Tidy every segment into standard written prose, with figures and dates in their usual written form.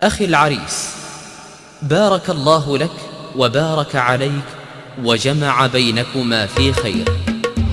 أخي العريس، بارك الله لك وبارك عليك وجمع بينكما في خير.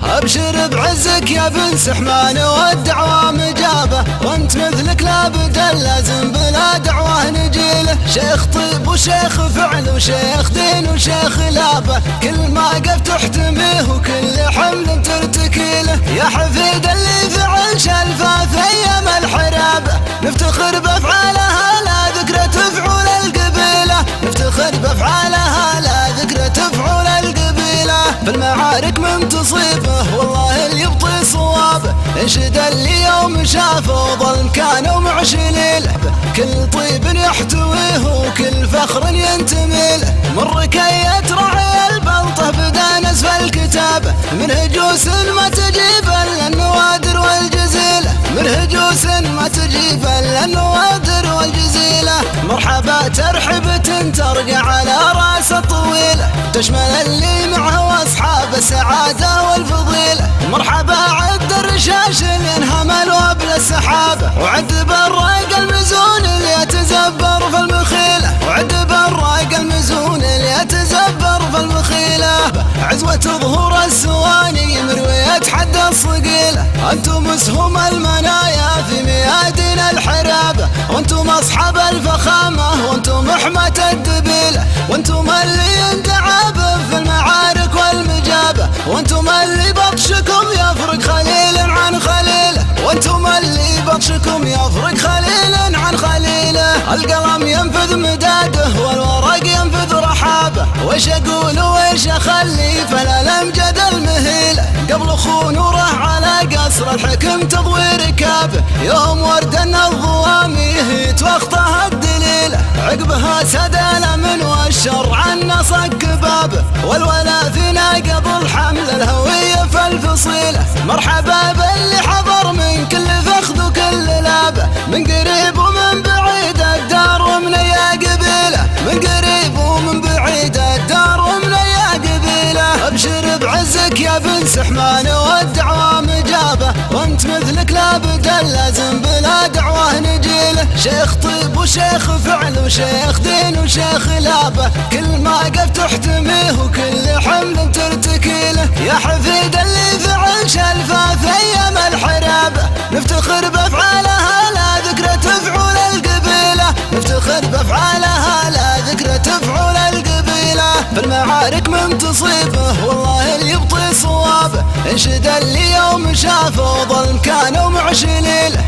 أبشر بعزك يا بن سحمان والدعوة مجابة، وانت مثلك لابد لازم بلا دعوة نجيله. شيخ طيب وشيخ فعل وشيخ دين وشيخ لابة، كل ما قف تحتميه وكل حمل ترتكيله. يا حفيد اللي فعل شلفه في أيام الحرابة، نفتخر بأفعالها لا ذكرى تفعول القبيلة. نفتخر بأفعالها لا ذكرى تفعول القبيلة. في المعارك من تصيبه والله اللي يبطي صوابه، انشد اللي يوم شافه ظل كانوا معشليله. كل طيب يحتويه وكل فخر ينتمي له. من ركية رعي البلطة بدا نسف الكتابة، من هجوس ما تجيب الا النوادر والجزيلة. من هجوس ما تجيب الا النوادر والجزيلة. مرحبا ترحبة ترقى على راس الطويلة، تشمل اللي معه واصحاب السعادة والفضيلة. مرحبا عد الرشاش اللي انهمل وابل السحابة، وعد بالراق المزون اللي يتزبر في المخيلة. وعد بالراق المزون اللي يتزبر في المخيلة. عزوة ظهور السواني مروية حد الصقيلة، انتم اسهم المنايا في ميادين الحرابة. وانتم اصحاب الفخامة وانتم حماة الدبيلة. وانتم اللي يندعى في المعارك والمجابة. وانتم اللي بطشكم يفرق خليل عن خليله. وانتم اللي بطشكم يفرق خليل عن خليله. القلم ينفذ مداده والورق ينفذ رحابه، وش اقول وش اخلي فلا الامجد المهيله. قبل خونوره على قصر الحكم تضوي ركابه، يوم ورد الضوامي هيت واخطها الدليله. عقبها سدل من والشر عنا صك بابه، والولا فينا قبل حمل الهوية في الفصيلة. مرحبا باللي حضر من كل فخذ وكل لابه، من قريب ومن بعيد الدار ومن يا قبيله. من قريب ومن بعيد الدار ومن يا قبيله. ابشر بعزك يا بن سحمان والدعوة مجابة، وانت مثلك لابد لازم بلا دعوة نجيله. شيخ طيب وشيخ فعل وشيخ دين وشيخ لابة، كل ما قف تحتميه وكل حمل ترتكيله. يا حفيد اللي فعل شلفه في ايام الحرابة، نفتخر بافعالها لا ذكرى تفعول القبيلة. نفتخر بافعالها لا ذكرى تفعول القبيلة. في المعارك من تصيبه والله اللي يبطي صوابه، انشد اللي يوم شافه ظل كانوا معشليله.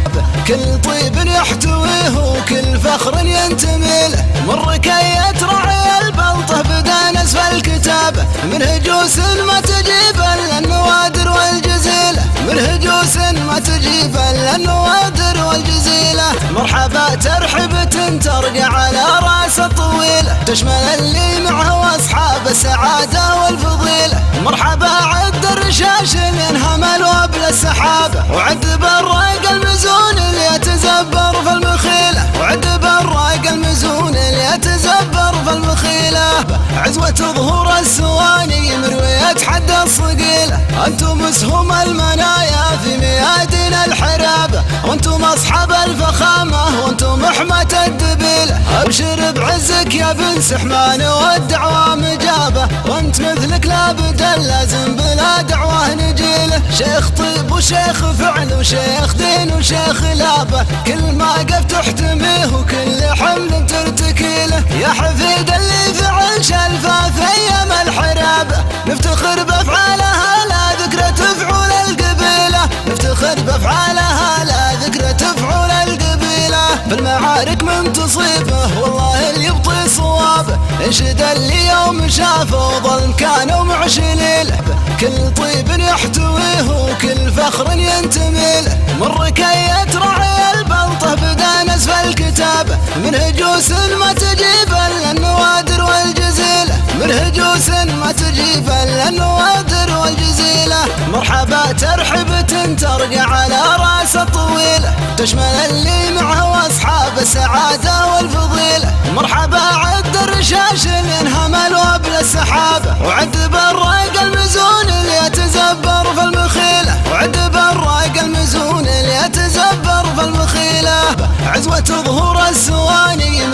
كل طيب يحتويه وكل فخر ينتمي له. من ركية رعي البلطة بدا نسف الكتابة، من هجوس ما تجيب الا النوادر والجزيلة. من هجوس ما تجيب الا النوادر والجزيلة. مرحبا ترحبة ترقى على راس الطويلة، تشمل اللي معه واصحاب السعادة والفضيلة. مرحبا عد الرشاش اللي انهمل وابل السحابة، وعد بالراق المزون اللي يتزبر في المخيلة. وعد بالراق المزون اللي يتزبر في المخيلة. عزوة ظهور السواني مروية حد الصقيلة، انتم اسهم المنايا في ميادين الحرابة. وانتم اصحاب الفخامة وانتم حماة الدبيلة. ابشر بعزك يا بن سحمان والدعوة مجابة، وانت مثلك لابد لازم بلا دعوة نجيله. شيخ طيب وشيخ فعل وشيخ دين وشيخ لابة، كل ما قف تحتميه وكل حمل ترتكيله. يا حفيد اللي فعل شلفه في ايام الحرابة، نفتخر بافعالها لا ذكرى تفعول القبيلة. نفتخر بافعالها لا ذكرى تفعول القبيلة. في المعارك من تصيبه والله اللي يبطي صوابه، انشد اللي يوم شافه ظل كانوا معشليله. كل طيب يحتويه وكل فخر ينتمي له. من ركية رعي البلطة بدا نسف الكتابة، من هجوس ما تجيب الا النوادر والجزيلة. من هجوس ما تجيب الا النوادر والجزيلة. مرحبا ترحبة ترقى على راس الطويلة، تشمل اللي معه واصحاب السعادة والفضيلة. مرحبا عد الرشاش اللي انهمل وابل السحابة، وعد بالراق المزون اللي يتزبر في المخيلة. وعد بالراق المزون اللي يتزبر في المخيلة. عزوة ظهور السواني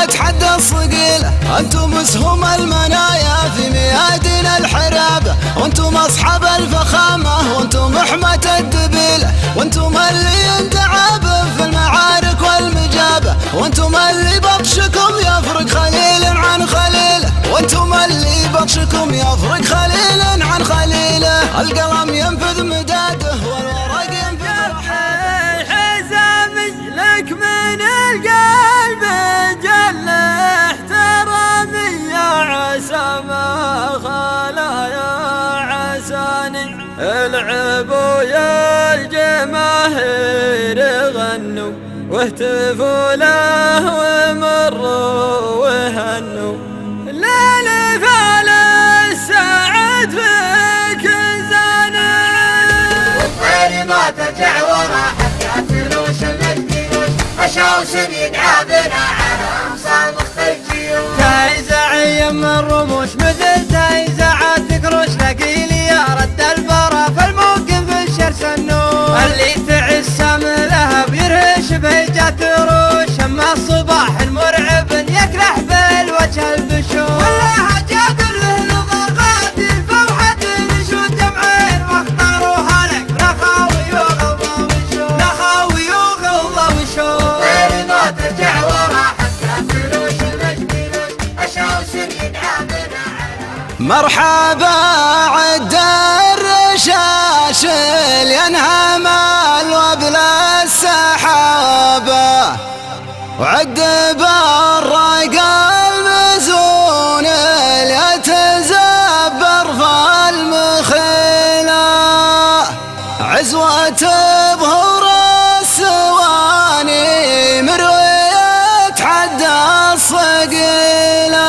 يتحدى الصقيلة. انتم اسهم المنايا في ميادين الحرابة، وانتم اصحاب الفخامة، وانتم حماة الدبيلة، وانتم اللي يندعى في المعارك والمجابة، وانتم اللي بطشكم يفرق خليل عن خليله، وانتم اللي بطشكم يفرق خليل عن خليله. القلم ينفذ مداده والورق ينفذ رحاله. حزامي لك من القلب جل احترامي، يا عسى ما خلا يا عساني العبوا يا الجماهير غنوا واهتفوا له ومروا وهنوا. ليل فال السعد فيك زانع، والطير ما ترجع وراحت يا فلوس المجديوش، عشاوس يدعى بنا على مصامخ الجيوش. تايزعي من الرموش مثل تايزعات كروش، لقيلي يا رد البرا في الموقف الشرس النور، اللي تعس لهب يرهش بهجات روش، اما الصباح المرعب يكلح بالوجه البشور. والله جاد له نظرات الفوحة نشود جمعين واختاروها لك رخاوي وغلظة وشور، رخاوي وغلظة وشور. والطير ما ترجع وراحت يا فلوس المجديوش، عشاوس يدعى بنا على. مرحبا عد الرشاش ينهمل وبلا السحابة، وعد بالرق المزون يتزبر في المخيلة، عزوة ظهور السواني مروية تحدى الصقيلة.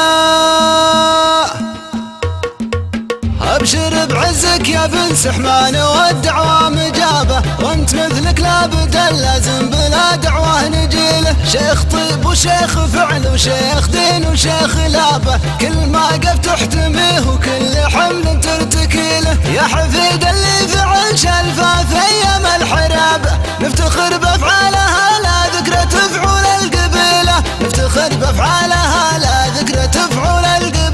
ابشر بعزك يا بن سحمان والدعوة مجابة، وانت مثلك لابد لازم بلا دعوة نجيله. شيخ طيب وشيخ فعل وشيخ دين وشيخ لابة، كل ما قف تحتميه وكل حمل ترتكيله. يا حفيد اللي فعل شلفه في ايام الحرابة، نفتخر بافعالها لا ذكرى تفعل القبيلة، نفتخر بافعالها لا ذكرى تفعل القبيلة.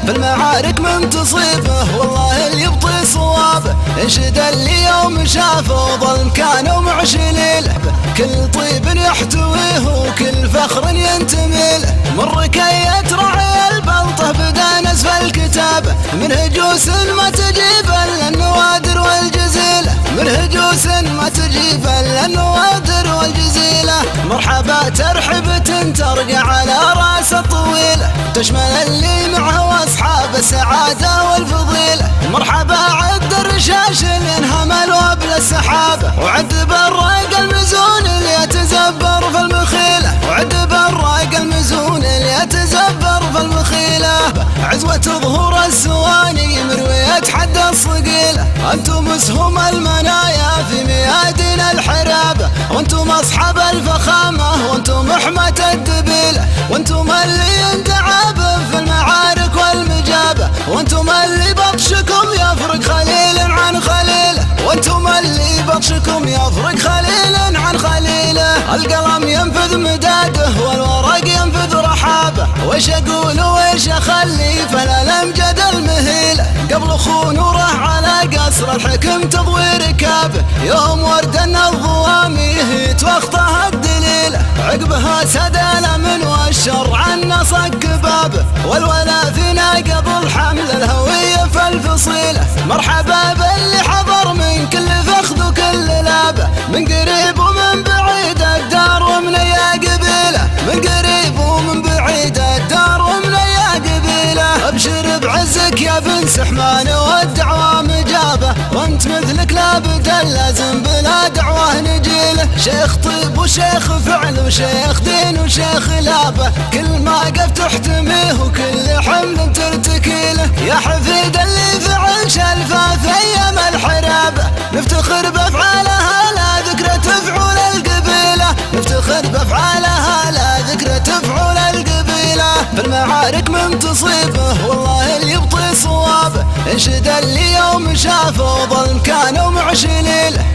في المعارك من تصيبه والله اللي يبطي صوابه، انشد اللي يوم شافه ظل كانوا معشليله، كل طيب يحتويه وكل فخر ينتمي له. من ركية رعي البلطة بدا نسف الكتابة، من هجوس ما تجيب الا النوادر والجزيلة، من هجوس ما تجيب الا النوادر والجزيلة. مرحبا ترحبة ترقى على راس الطويلة، تشمل اللي معه واصحاب السعادة والفضيلة. مرحبا عد الرشاش اللي انهمل وبلا السحابة، وعد بالراق المزون اللي يتزبر في المخيلة، وعد بالراق المزون اللي يتزبر في المخيلة. عزوة ظهور السواني مروية تحدى الصقيلة، انتم اسهم المنايا في ميادين الحرابة، وانتم اصحاب الفخامة، وانتم حماة الدبيلة، وانتم اللي يندعى في المعارك والمجابة، وانتم اللي بطشكم يفرق خليل عن خليله، وانتم اللي بطشكم يفرق خليل عن خليله. القلم ينفذ مداده والورق ينفذ رحابه، وش اقول وش اخلي فلا الامجد المهيله. قبل خو نوره على قصر الحكم تضوي ركابه، يوم وردن الضوامي توخطها الدليله، عقبها سدل من والشر عنا صك بابه، والولا فينا قبل حمل الهوية في الفصيلة. مرحبا باللي حضر من كل فخذ وكل لابه، من قريب ومن بعيد الدار ومن يا قبيله، من قريب ومن بعيد الدار ومن يا قبيله. ابشر بعزك يا بن سحمان والدعوة مجابة، وانت مثلك لابد لازم بلا دعوة نجيله. شيخ طيب وشيخ فعل وشيخ دين وشيخ لابة، كل ما قف تحتميه وكل حمل ترتكيله. يا حفيد اللي فعل شلفه في ايام الحرابة، نفتخر بافعالها لا ذكرى تفعل القبيلة، نفتخر بافعالها لا ذكرى تفعل القبيلة. في المعارك من تصيبه والله اللي يبطي صوابه، انشد اللي يوم شافه ظل كانوا معشليله،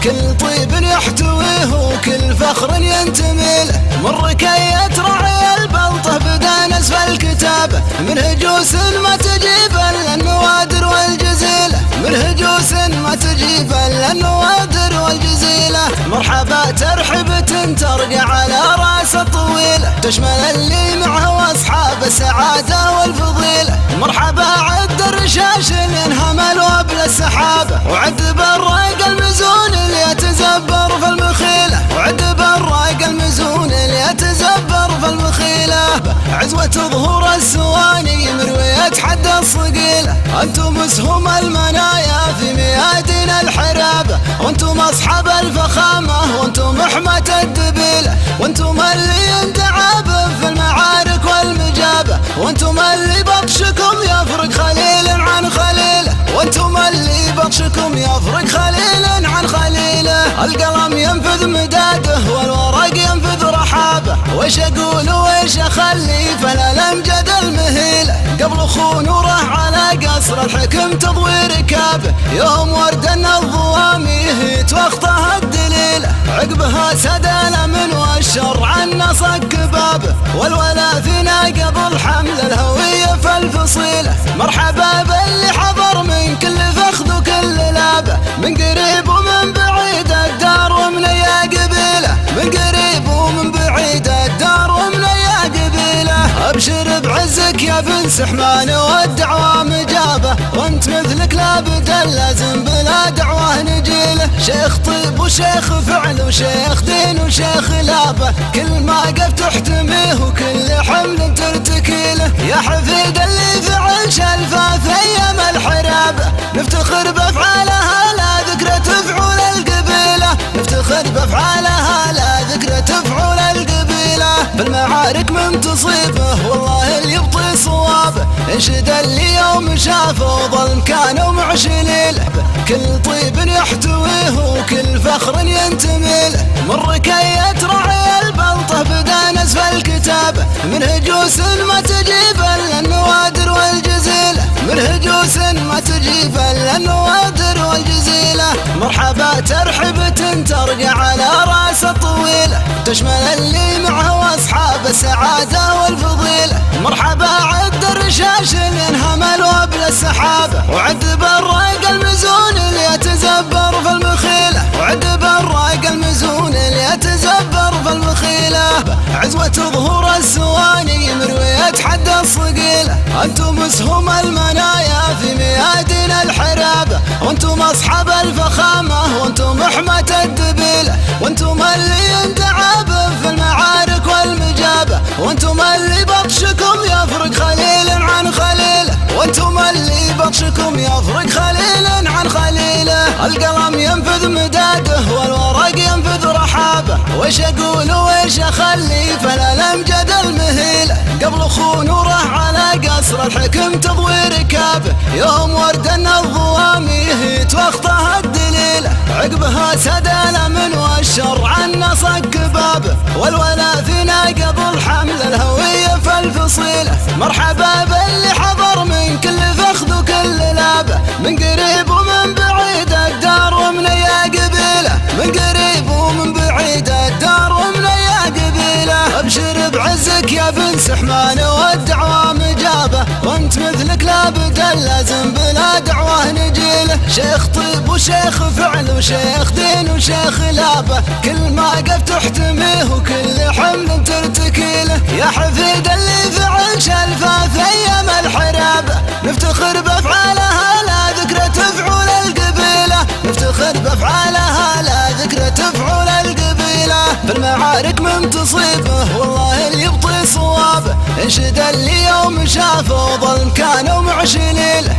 كل طيب يحتويه وكل فخر ينتمي له. من ركية رعي البلطة من هجوس ما تجيب الا النوادر والجزيله، من هجوس ما تجيب الا النوادر والجزيله. مرحبا ترحبة ترقى على راس الطويله، تشمل اللي معه واصحاب السعاده والفضيله. مرحبا عد الرشاش اللي انهمل وابل السحابه، وعد بالراق المزون اللي يتزبر في المخيله، وعد بالراق المزون اللي يتزبر في المخيله. عزوة ظهور السواني مروية حد الصقيله، انتم اسهم المنايا في ميادين الحرابه، وانتم اصحاب الفخامه وانتم حماة الدبيله، وانتم اللي يندعى في المعارك والمجابه، وانتم اللي بطشكم يفرق خليل عن خليله، وانتم اللي بطشكم يفرق خليل عن خليله. القلم ينفذ مداده والورق ينفذ رحابه، وش اقول وش اخلي فلا الامجد المهيله. قبل خو نوره على قصر الحكم تضوي ركابه، يوم وردن الضوامي هيت واخطها الدليله، عقبها سدل من والشر عن صك بابه، والولا فينا قبل حمل الهويه في الفصيله. مرحبا باللي حضر من كل فخذ وكل لابه، من قريب ومن بعيد الدار ومن يا قبيله، من قريب ومن بعيد الدار ومن يا قبيله. ابشر بعزك يا بن سحمان والدعوه مجابه، وانت مثلك لابد لازم بلا دعوه نجيله. شيخ طيب وشيخ فعل وشيخ دين وشيخ لابه، كل ما قف تحتميه وكل حمل ترتكيله. يا حفيد اللي فعل شلفه في ايام الحرابه، نفتخر بافعالها لا ذكرى تفعول القبيله، نفتخر بافعالها لا ذكرى تفعول القبيله. بالمعارك من تصيبه والله اللي يبطي صوابه، انشد اللي يوم شافه ظلم كانوا معشليله، كل طيب يحتويه وكل فخر ينتمي له. من ركية رعي البلطه بدا نزف الكتابه، من هجوس ما تجيب الا النوادر والجزيله، من هجوس ما تجيب الا النوادر والجزيله. مرحبا ترحبة ترقى على راس الطويله، تشمل اللي معه واصحاب السعاده والفضيله. مرحبا عد الرشاش اللي انهمل وابل السحابه، وعد بالراق المزون اللي يتزبر في المخيله، وعد بالراق المزون اللي يتزبر في المخيله. عزوة ظهور السواني مروية حد الصقيله، انتم اسهم المنايا في ميادين الحرابه، وانتم اصحاب الفخامه وانتم حماة الدبيله، وانتم اللي يندعى في المعارك والمجابه، وانتم اللي بطشكم يفرق خليل عن خليله، وانتم اللي بطشكم يفرق خليل عن خليله. القلم ينفذ مداده والورق ينفذ رحابه، وش اقول وش اخلي فلا الامجد المهيله. قبل خو نوره على قصر الحكم تضوي ركابه، يوم وردن الضوامي هيت واخطها الدليله، عقبها سدل من والشر عن صك بابه، والولا فينا قبل حمل الهويه في الفصيله. مرحبا باللي حضر من كل فخذ وكل لابه، من قريب ومن بعيد الدار ومن يا قبيله، من قريب ومن بعيد الدار ومن يا قبيله. ابشر بعزك يا بن سحمان والدعوه مجابه، وانت مثلك لابد لازم بلا دعوه نجيله. شيخ طيب وشيخ فعل وشيخ دين وشيخ لابه، كل ما قف تحتميه وكل حمل ترتكيله. يا حفيد اللي فعل شلفه في ايام الحرابه، نفتخر بافعالها لا ذكرى تفعول القبيله، نفتخر بافعالها لا ذكرى تفعول القبيله. بالمعارك من تصيبه والله اللي يبطي صوابه، انشد اللي يوم شافه ظلم كانوا معشليله،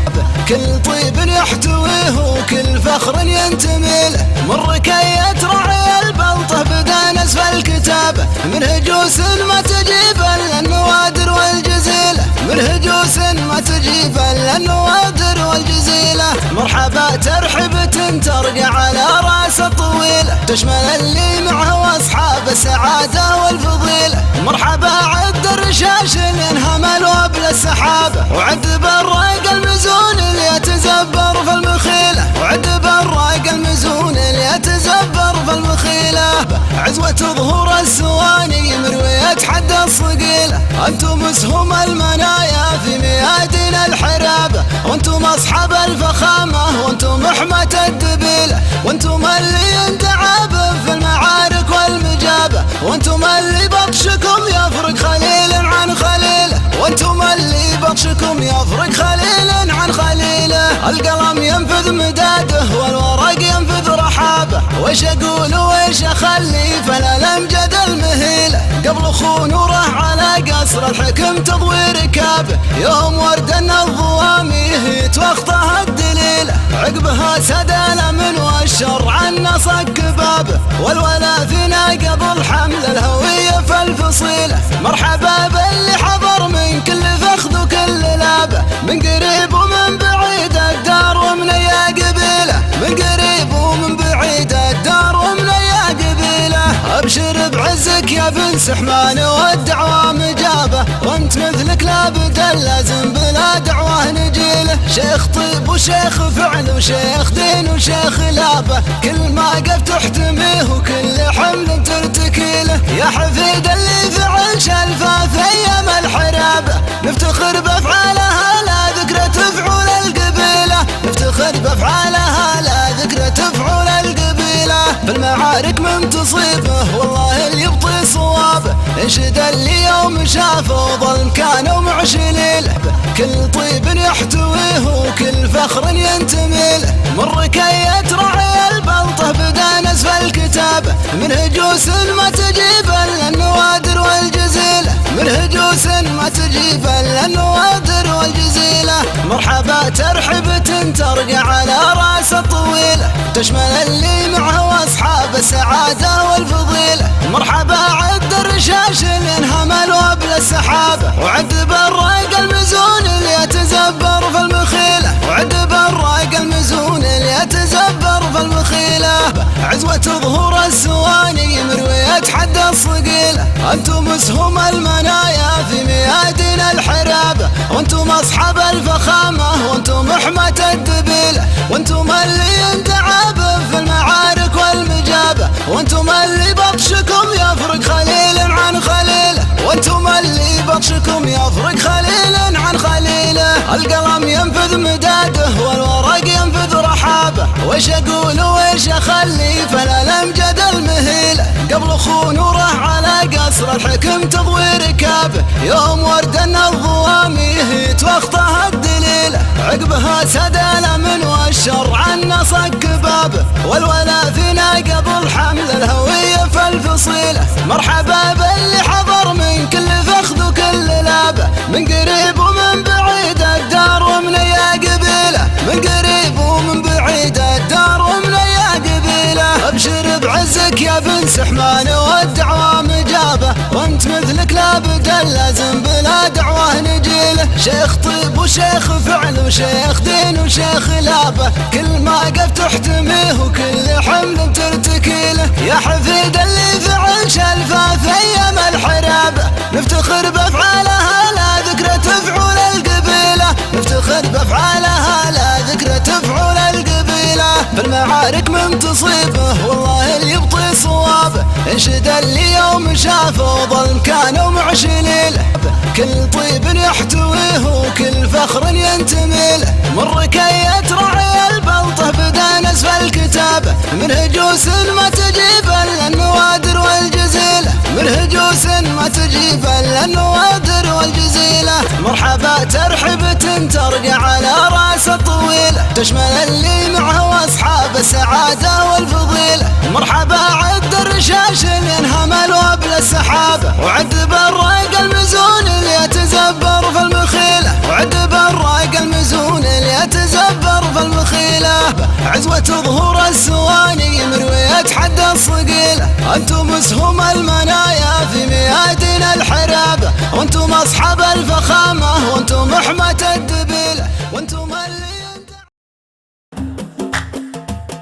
كل طيب يحتويه وكل فخر ينتمي له. من ركية رعي البلطه بدا نزف الكتابه، من هجوس ما تجيب الا النوادر والجزيله، من هجوس ما تجيب الا النوادر والجزيله. مرحبا ترحبة ترقى على راس الطويله، تشمل اللي معه واصحاب السعاده والفضيله. مرحبا عد الرشاش اللي انهمل وابل السحابه، وعد بالراق المزون اللي يتزبر في المخيله، وعد بالراق المزون اللي يتزبر في المخيله. عزوة ظهور السواني مروية يتحدى الصقيلة. انتم اسهم المنايا في ميادين الحرابة، وانتم اصحاب الفخامة، وانتم محمة الدبيلة، وانتم اللي يندعى به في المعارك والمجابة، وانتم اللي بطشكم يفرق خليل عن خليله، وانتم اللي بطشكم يفرق خليل عن خليله. القلم ينفذ مداده والورق ينفذ رحابه، وش اقول وش اخلي فلا الامجد المهيله. قبل خونوره على قصر الحكم تضوي ركابه، يوم ورد الضوامي توخطها الدليله، عقبها سدل من والشر عنا صك بابه، والولا فينا قبل حمل الهويه في الفصيله. مرحبا باللي حضر من كل فخذ وكل لابه، من قريب ومن بعيد الدار ومن يا قبيله، من قريب ومن بعيد الدار ومن يا قبيله. ابشر بعزك يا بن سحمان والدعوة مجابة، وانت مثلك لا بدل لازم بلا دعوة نجيله. شيخ طيب وشيخ فعل وشيخ دين وشيخ لابه، كل ما قف تحتميه وكل حمل ترتكيله. يا حفيد اللي فعل شلفه في ايام الحرابة، نفتخر بافعالها لا ذكرى تفعول القبيله، نفتخر بافعالها لا ذكرى تفعول القبيله. في المعارك من تصيبه والله اللي يبطي صوابه، انشد اللي يوم شافه ظلم كانوا معشليله، كل طيب يحتويه وكل فخر ينتمي له. من ركية رعي البلطة بدا نسف الكتابة، من هجوس ما تجيب الا النوادر والجزيله، من هجوس ما تجيب الا النوادر والجزيله. مرحبا ترحبة ترقى على راس الطويله، تشمل اللي معه واصحاب السعاده والفضيله. مرحبا عد الرشاش اللي انهمل وابل السحابه، وعد بالراق المزون اللي يتزبر في المخيله، وعد بالراق المزون اللي يتزبر في المخيله. عزوة ظهور السواني مروية حد الصقيله، انتم اسهم المنايا في ميادين الحرابه، وانتم اصحاب الفخامه، وانتم محمة الدبيله، وانتم اللي يندعى به في المعارك والمجابه، وانتم اللي بطشكم يفرق خليل عن خليله، وانتم اللي بطشكم يفرق خليل عن خليله. القلم ينفذ مداده والورق ينفذ رحابه، وش اقول وش اخلي فلا الامجد المهيله. قبل خونوره على قصر الحكم تضوي ركابه، يوم ورد الضوامي توخطها الدليله، عقبها سدل من والشر عنا صك بابه، والولا فينا قبل حمل الهويه في الفصيله. مرحبا باللي حضر من كل فخذ وكل لابه، من قريب ومن بعيد الدار ومن يا قبيله، من قريب ومن بعيد الدار ومن يا قبيله. ابشر بعزك يا بن سحمان والدعوة مجابة، وانت مثلك لا بدل لازم بلا دعوة نجيله. شيخ طيب وشيخ فعل وشيخ دين وشيخ لابه، كل ما قف تحتميه وكل حمل ترتكيله. يا حفيد اللي فعل شلفه في ايام الحرابة، نفتخر بافعالها لا ذكرى تفعول القبيله، نفتخر بافعالها لا ذكرى تفعول القبيله. في المعارك من تصيبه والله اللي يبطي صوابه، انشد اللي يوم شافه ظلم كانوا معشليله، كل طيب يحتويه وكل فخر ينتمي له. من ركية رعي البلطة بدا نسف الكتابة، من هجوس ما تجيب الا النوادر والجزيله، من هجوس ما تجيب الا النوادر والجزيله. مرحبا ترحبة ترقى على راس الطويله، تشمل اللي معه واصحاب السعاده والفضيله. مرحبا عد الرشاش اللي انهمل وابل السحابه، وعد بالراق المزون اللي يتزبر في المخيله، وعد بالراق المزون اللي يتزبر في المخيله. عزوة ظهور السواني مروية حد الصقيله، انتم اسهم المنايا في ميادين الحرابه، وانتم اصحاب الفخامه، وانتم محمة الدبيله، وانتم اللي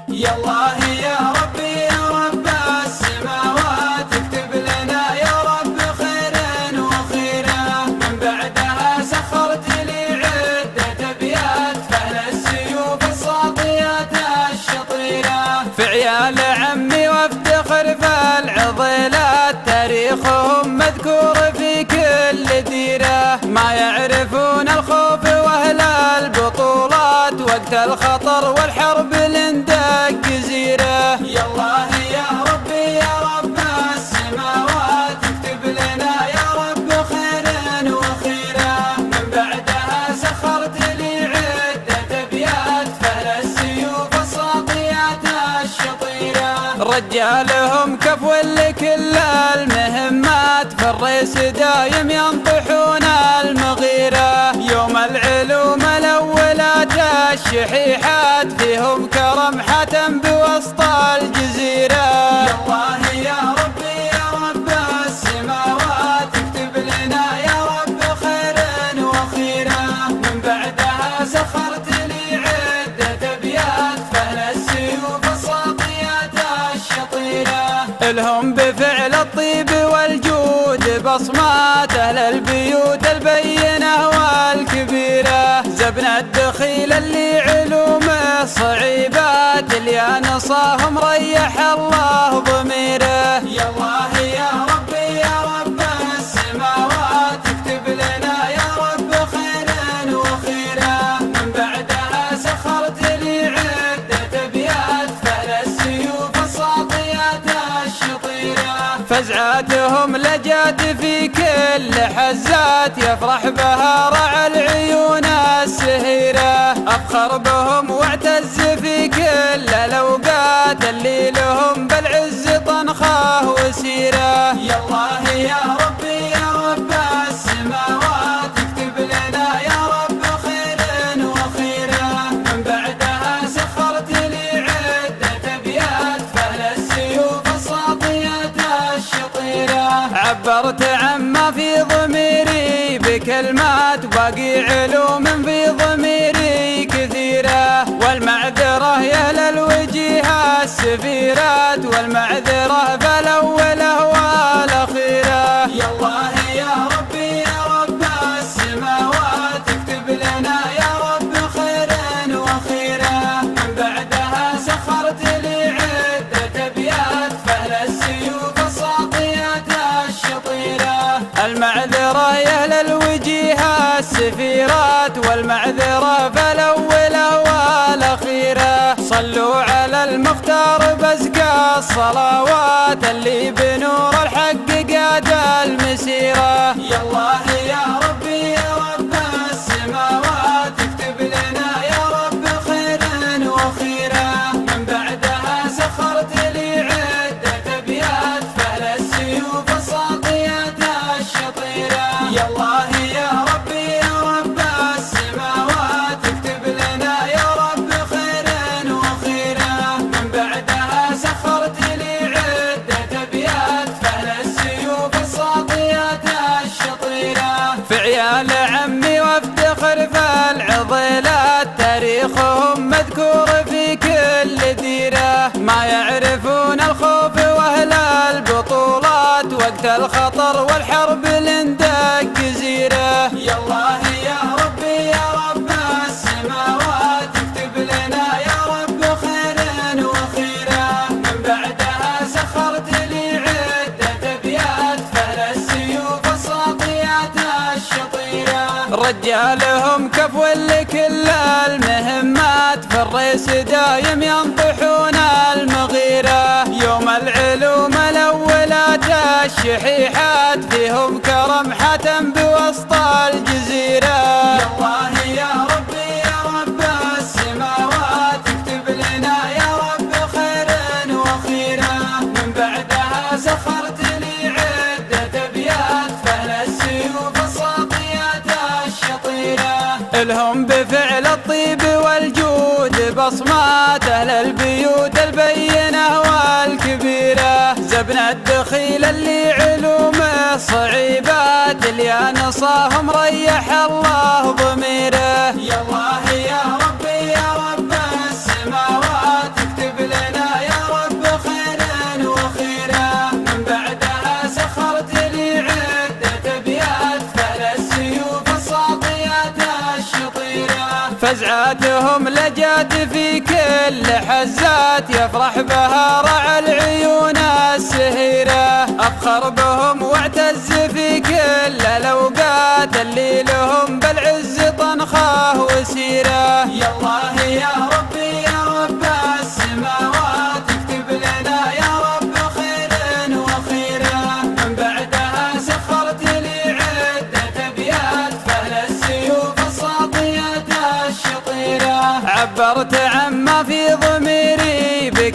يا الله يا ربي يا رب السماوات، اكتب لنا يا رب خيرا وخيرا، من بعدها سخرت لي عدة ابيات فهل السيوف الساطيات الشطيرة، في عيال عمي وافتخر في العضيلات تاريخهم مذكور في كل ديرة، ما يعرفون الخوف واهل البطولات، وقت الخطر والحرب لندق جزيرة. يا الله يا ربي يا رب السماوات، اكتب لنا يا رب خيرا وخيرا، من بعدها سخرت لي عدة ابيات، فهل السيوف الساطيات الشطيرة، رجالهم كفو لكل المهمات، في الريس دايم ينطحون المغيرة، يوم العلوم الاولات الشحيحات، فيهم كرم حاتم بوسط الجزيرة. يا الله يا ربي يا رب السماوات، اكتب لنا يا رب خيرا وخيرا، من بعدها سخرت لي عدة ابيات، فهل السيوف الساطيات الشطيرة، الهم بفعل الطيب والجود بصمات، اهل البيوت البينة والكبيرة، زبن الدخيل اللي علومه صعيبات، اللي نصاهم ريح الله ضميره. يا الله يا ربي يا رب السماوات، اكتب لنا يا رب خيرا وخيرا، من بعدها سخرت لي عدة ابيات، فهل السيوف الساطيات الشطيرة، فزعاتهم لجات في كل حزات، يفرح بها رعى العيون السهيرة، افخر بهم واعتز في كل الاوقات، اللي لهم بالعز طنخه وسيره. يا الله يا ربي يا رب السماوات، اكتب لنا يا رب خيرا وخيرا، من بعدها سخرت لي عدة ابيات، فهل السيوف الساطيات الشطيرة، عبرت عما في ضميري بكلمات، باقي علوم في ضميري كثيرة، والمعذرة يا للوجيه السفيرات، والمعذرة فالأولى والأخيرة. يا الله يا ربي يا رب السماوات، اكتب لنا يا رب خيرا وخيرا، من بعدها سخرت لي عدة ابيات، فهل السيوف الساطيات الشطيرة، المعذرة يا للوجيه السفيرات، والمعذرة فالأولى والأخيرة، صلوا على المختار بأزكى الصلوات، اللي بنور الحق قاد المسيرة. يا الله يا ربي يا رب السماوات، اكتب لنا يا رب خيرا وخيرا، من بعدها سخرت لي عدة ابيات، فهل السيوف الساطيات الشطيرة. يا الله يا ربي يا رب السماوات، اكتب لنا يا رب خيرا وخيرا، من بعدها سخرت لي عدة ابيات، فهل السيوف الساطيات الشطيرة، في عيال عمي وافتخر في العضيلات، تاريخهم مذكور في كل ديرة، ما يعرفون الخوف واهل البطولات، وقت الخطر والحرب لندق جزيرة. يا الله يا ربي يا رب السماوات، اكتب لنا يا رب خيرا وخيرا، من بعدها سخرت لي عدة ابيات، فهل السيوف الساطيات الشطيرة، رجالهم كفو لكل المهمات، في الريس دايم ينطحون المغيرة، يوم العلوم الاولات الشحيحات، فيهم كرم حاتم بوسط الجزيرة. يا الله يا ربي يا رب السماوات، اكتب لنا يا رب خيرا وخيرا، من بعدها سخرت لي عدة ابيات، فهل السيوف الساطيات الشطيرة، الهم بفعل الطيب والجود بصمات، اهل البيوت البينة والكبيرة، زبن الدخيل اللي علومه صعيبات، اللي نصاهم ريح الله ضميره. يا الله يا ربي يا رب السماوات، اكتب لنا يا رب خيرا وخيرا، من بعدها سخرت لي عدة ابيات، فهل السيوف الساطيات الشطيرة، فزعاتهم لجات في كل حزات، يفرح بها رعى العيون السهيرة، افخر بهم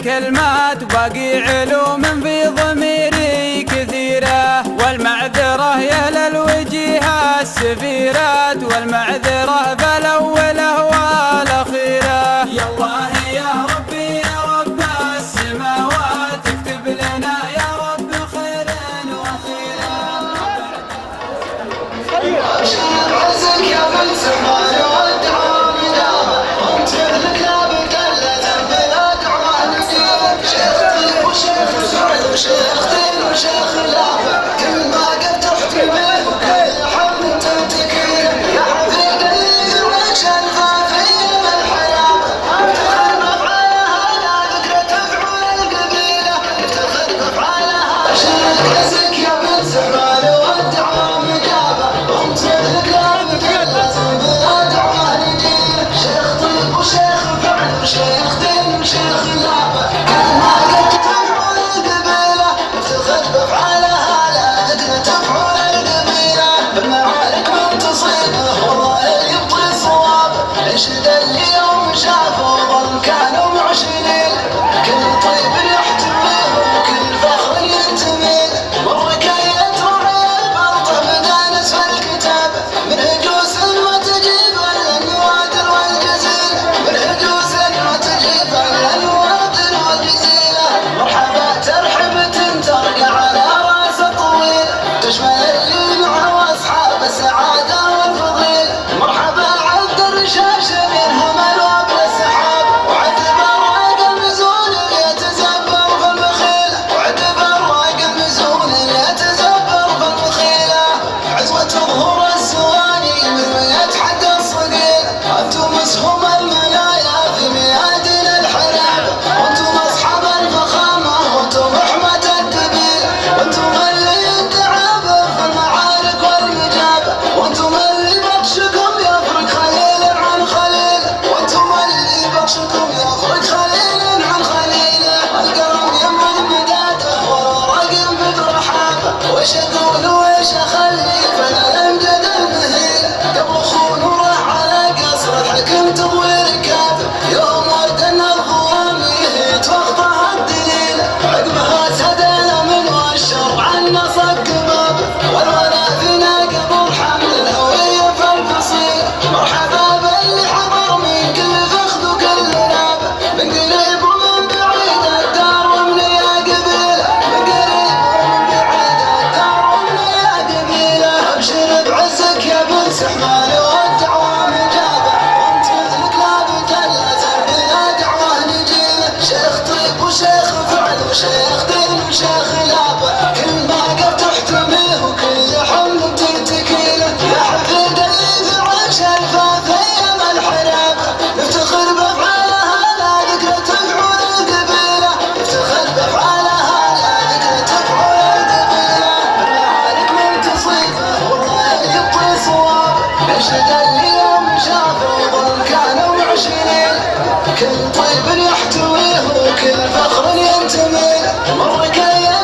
الكلمات باقي علوم في ضميري كثيرة، والمعذرة يا للوجيه السفيرات، والمعذرة فالأولى والأخيرة. يا الله يا ربي يا رب السماوات اكتب لنا يا رب خير وخيرا. ابشر بعزك يا بن سحمان والدعوة مدامة، وانت مثلك لا بدلة بلا دعوة نجيبة. شيخ طيب وشيخ سعد وشيخ دين وشيخ لافة، كل ما قد تحكي به وكل حمد تنتكيه. يا حفيد اللي وش الفافية بالحياة، نفتخر بافعالها لا ذكر تفعل القبيلة، نفتخر بافعالها. ابشر بعزك يا بن سحمان والدعوة مجابة، وانت مثلك لا بدلة بلا دعوة نجيبة. شيخ طيب وشيخ فعل وشيخ دين وشيخ لافة، كل ما قد تفعل القبيلة، نفتخر بافعالها لا ذكر تفعل القبيلة. بالمعارك من تصيبه والله يبطي صوابه، انشد اللي يوم شافه وظل كانوا معشنين. كل طيب يحتويه وكل فخر ينتمي له، والركاية تراعي البلطة بدا نسف الكتاب. من هجوس ما تجيب الا النوادر والجزيلة، من هجوس ما تجيب الا النوادر والجزيلة. مرحبا ترحبة ترقى على راس طويل، تشمل اللي معه واصحاب السعادة والفضيلة. مرحبا عبد الرشاش منهم الواب السحاب، وعد براق المزون يتزبر في المخيلة، وعد براق المزون يتزبر في المخيلة. عزوة ظهور السواني من يتحدى الصقيل، انتم اسهم المنايا في ميادين الحراب، وانتم اصحاب الفخامة وانتم رحمة الدبيل، وانتم اللي يدعى في المعارك والمجابة، وانتم اللي بطشكم يفرق خليل عن خليل، وانتم اللي بطشكم يفرق خليل عن خليل. القلم يمن مداده والورق ينبت رحابه، وش اقول وش اخلي فانا الامجد المهيل. قبل خون وراح على قصر الحكم تضوي ركابه، يوم ردن الظلامي توخطها الدليل. عقبها سدينا من والشرع النصب كبابه، والولا فينا قبل حمل الهوية فالفصيل. مرحبا باللي حضر من كل فخذ وكل نابه، من قريب ومن بعيد الدار ومن يا قبيله، من قريب ومن بعيد الدار ومن يا قبيله. ابشر بعزك يا بن سحمان والدعوة مجابة، وانت مثلك لا بدلة بلا دعوة نجيبة. شيخ طيب وشيخ فعل وشيخ دين وشيخ لافة، كل ما قد تحتميه وكل حمل تنتكيله. يا حفيد اللي في عيش الفافية بالحرابة، نفتخر بافعالها لا ذكر تفعل القبيلة، نفتخر بافعالها لا ذكر تفعل القبيلة. بالمعارك من تصيبه والله يبطي صوابه، انشد اللي يوم شافه وظل كانوا معشنين. كل طيب يحتويه وكل فخر ينتمي له، والركاية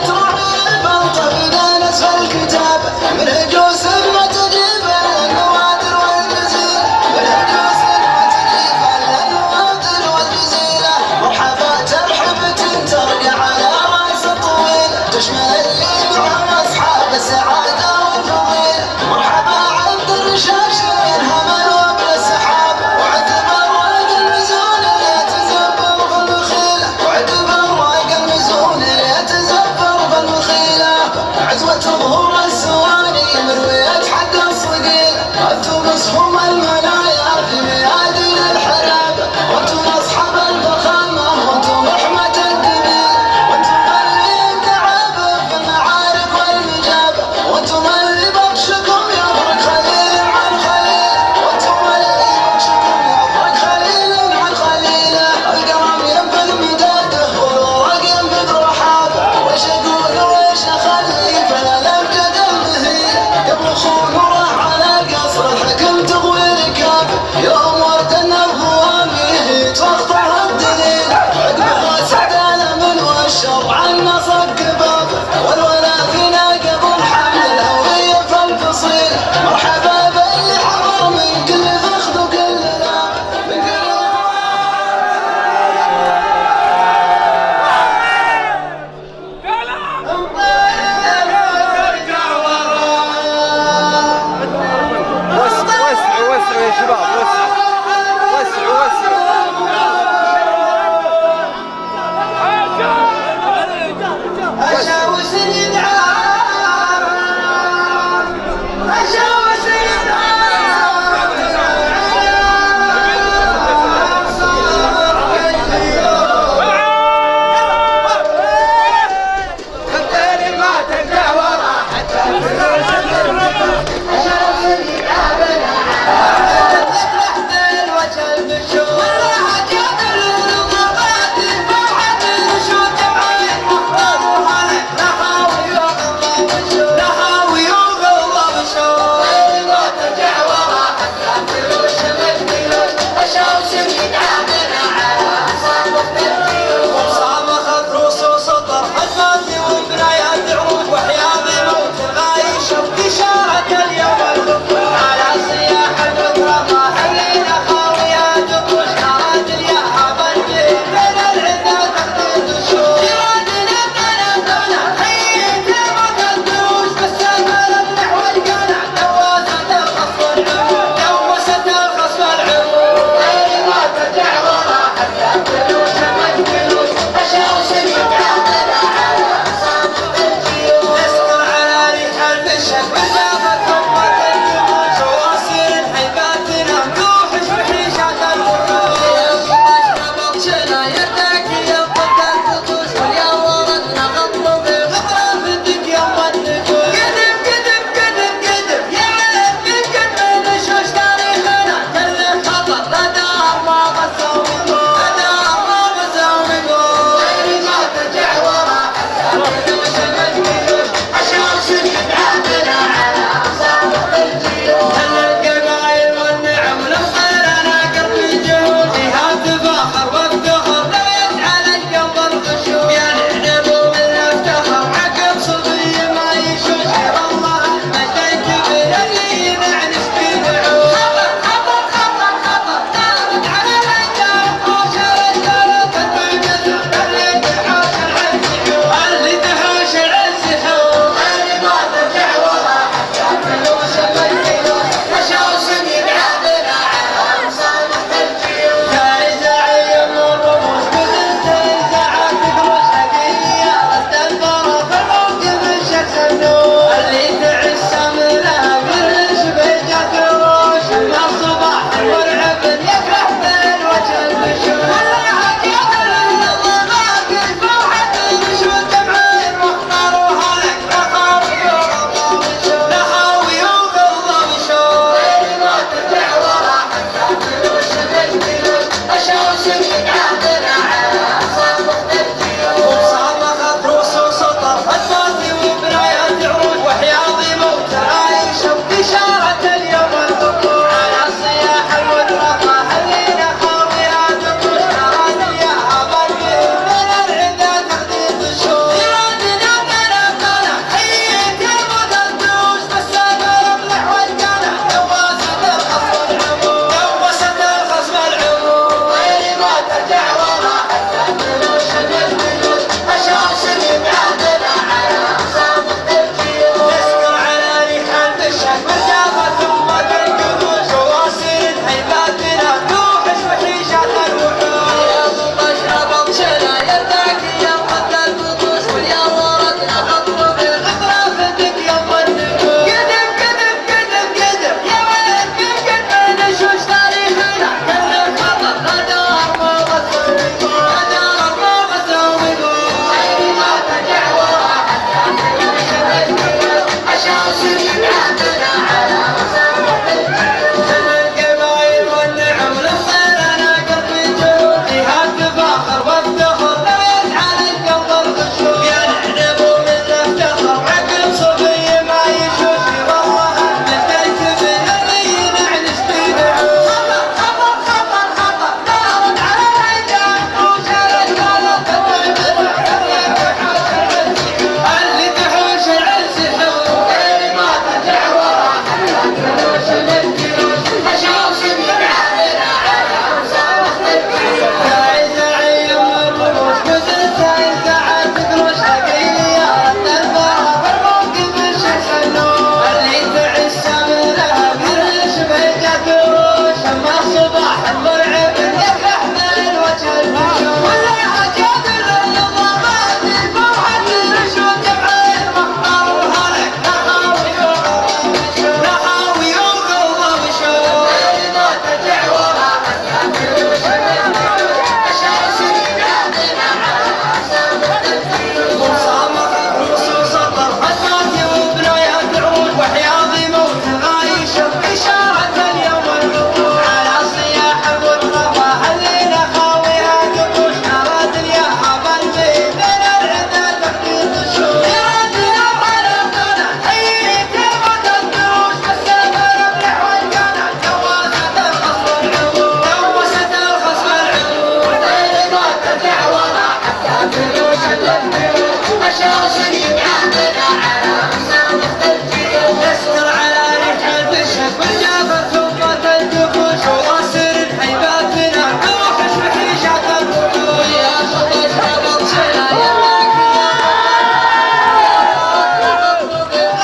أشوش يدعمنا على مصابة الجيوش. نسكر على ريحة الشك والجافة ثبت الجفوش وواسر هيباتنا نوحش بحيشة الوحوش. يا خطش بطشنا يلاك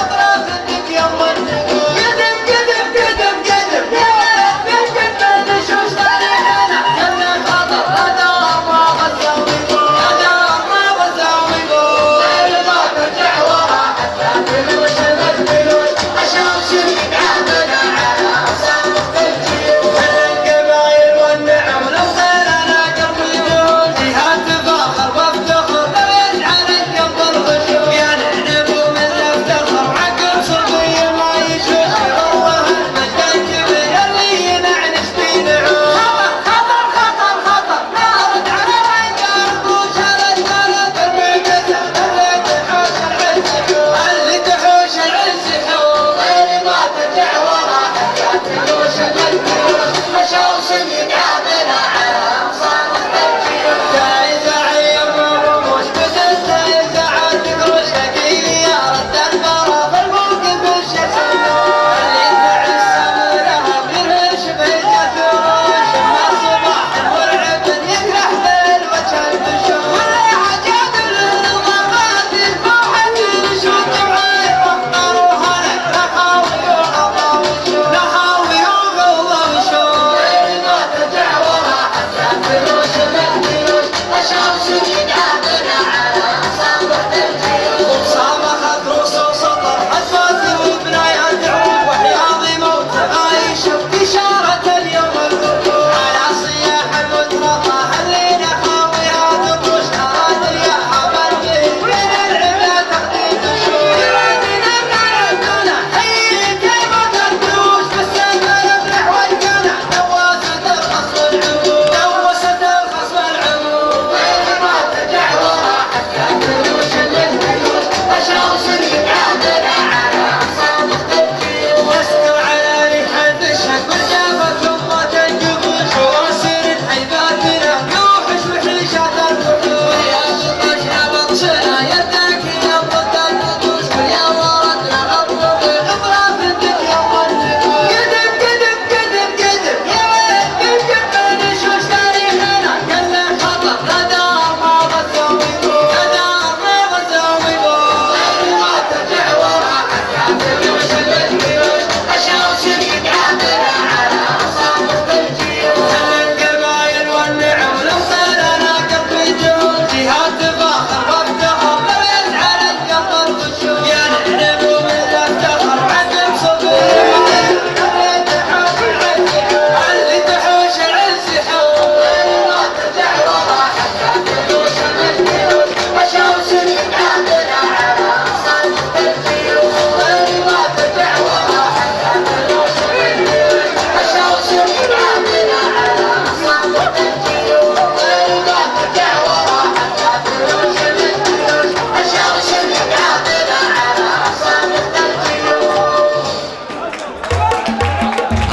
أطرافك يما النقوش. قدم قدم قدم قدم من جبنا نشوش طريقنا قلنا خطر هذا ما غزاوي هذا ما غزاوي غير ما ترجع ورا حتى فلوس الفلوس أشوش يدعمنا على مصابة الجيوش. القبايل والنعم لو خيرنا قلب الجود جهات تفاخر وافتخر لو يجعل القلب الغشوم. يا نحن من نفتخر عقب صبي ما يشوف والله المجد الكبير اللي ينعنش في نعوم. خطر خطر خطر نارد على العنقر بوش على الثلاث المعتزة اللي تحوش العز حوم. غير ما ترجع ورا حتى فلوس الفلوس أشوش يدعمنا على مصابة الجيوش. إذا عيب الرموش بدلت إذا عاد تقرش أكيد يا رد البرا فالموقف الشسن اللي تعس منها بيرهش بيته وش ما صباح مرعب يجرح بالوجه البشوش. ولا عجب للغابات الفوحة الشوط وعين أفطر وهلك لخاوي وعطاوي شوف لخاوي وغوى وشوف. غير ما ترجع ورا حتى فلوس الفلوس أشوش يدعمنا على مصابة الجيوش. صامخت رصوص سطر أسفات وبنايات عود وحياضي موت عايش بإشارة اليوم الغروب. على صياح المترفة هلينا خاويات الرشد هذا يا حبل به من العدا تخديم الشوش. يرادنا بنعرفنا حيك كلمة الفلوس بالسنة نفلح والقنع دواسة الخصم العمود دواسة الخصم العمود. غير ما ترجع ورا حتى فلوس الفلوس أشوش يدعمنا على مصابة الجيوش. نسكر على ريحة الشك والجافة ثبت الجفوش وواسر هيباتنا نوحش بحيشة الوحوش. يا خطش بطشنا يدك ينبض البطوش ويا وردنا أطلب أطرافك يما النقوش. قدم قدم قدم قدم يا ولد من جبنا نشوش تاريخنا قلنا خطر هذا ما غزاوي هذا ما غزاوي غير ما ترجع ورا حتى فلوس الفلوس أشوش يدعمنا على مصابة الجيوش. القبايل والنعم لو خيرنا قلب الجود جهات تفاخر وافتخر لو يجعل القلب الغشوم. يا نحن من نفتخر عقب صبي اللي تحوش العز حوم. غير ما ترجع ورا حتى فلوس الفلوس أشوش يدعمنا على مصابة الجيوش. غير ما ترجع ورا حتى فلوس الفلوس أشوش يدعمنا على مصابة الجيوش. غير ما ترجع ورا حتى فلوس الفلوس أشوش يدعمنا على مصابة الجيوش.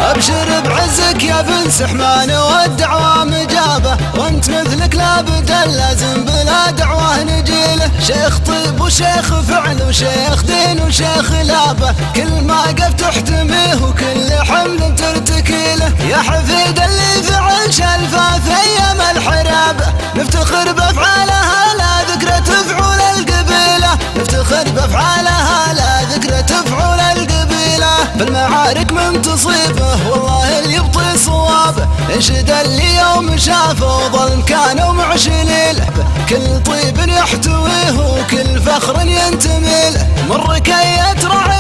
ابشر بعزك يا بن سحمان والدعوة مجابة، وانت مثلك لابد لازم بلا دعوة نجيله. شيخ طيب وشيخ فعل وشيخ دين وشيخ لابة، كل ما قف تحتميه وكل حمل ترتكيله. يا حفيد اللي فعل شلفه في ايام الحرابة، نفتخر بافعالها لا ذكرى تفعل القبيلة. نفتخر بافعالها لا ذكرى تفعل القبيلة. بالمعارك من تصيبه والله اللي يبطي صوابه، انشد اللي يوم شافه وظل كانوا معشليله. كل طيب يحتويه وكل فخر ينتمي له، من ركية رعي